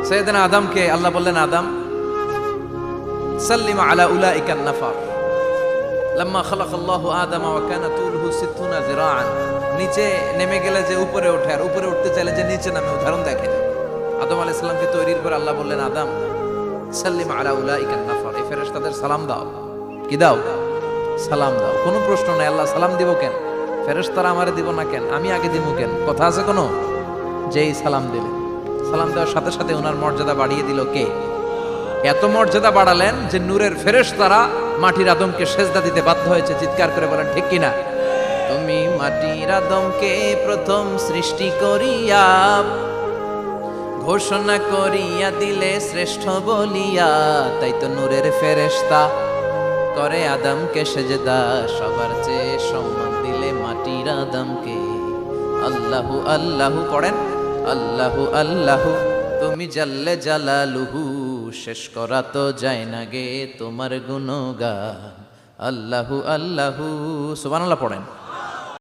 সাইয়েদনা আদমকে আল্লাহ বললেন, আদম সাল্লিম আলা উলাইকান নাফার লাম্মা খালাকাল্লাহু আদামা ওয়া কানা তুলহু 60 যিরাআন। নিচে নেমে গেলে যে উপরে ওঠে, আর উপরে উঠতে চাইলে যে নিচে নামে, উদাহরণ দেখেন। আদম আলাইহিস সালামকে তৈরির পর আল্লাহ বললেন, আদম সাল্লিম আলা উলাইকান নাফার, এই ফেরেশতাদের সালাম দাও। কি দাও? সালাম দাও। কোনো প্রশ্ন নাই, আল্লাহ সালাম দিব কেন? ফেরেশতারা আমারে দিব না কেন? আমি আগে দিব কেন? কথা আছে কোনো? যেই সালাম দিলেন, সালাম দেওয়ার সাথে সাথে ওনার মর্যাদা বাড়িয়ে দিল কে? এত মর্যাদা বাড়ালেন যে নূরের ফেরেশতারা মাটির আদমকে সেজদা দিতে বাধ্য হয়েছে। চিৎকার করে বলেন ঠিক কিনা? তুমি মাটির আদমকে প্রথম সৃষ্টি করিয়া ঘোষণা করিয়া দিলে শ্রেষ্ঠ বলিয়া, তাই তো নূরের ফেরেশতা করে আদমকে সেজদা। সবার চেয়ে সম্মান দিলে মাটির আদমকে। আল্লাহু আল্লাহু পড়েন, আল্লাহু আল্লাহু তুমি জাল্লে জালালুহু, শেষ করা তো যায় না গে তোমার গুণগান। আল্লাহু আল্লাহু, সুবহানাল্লাহ পড়েন।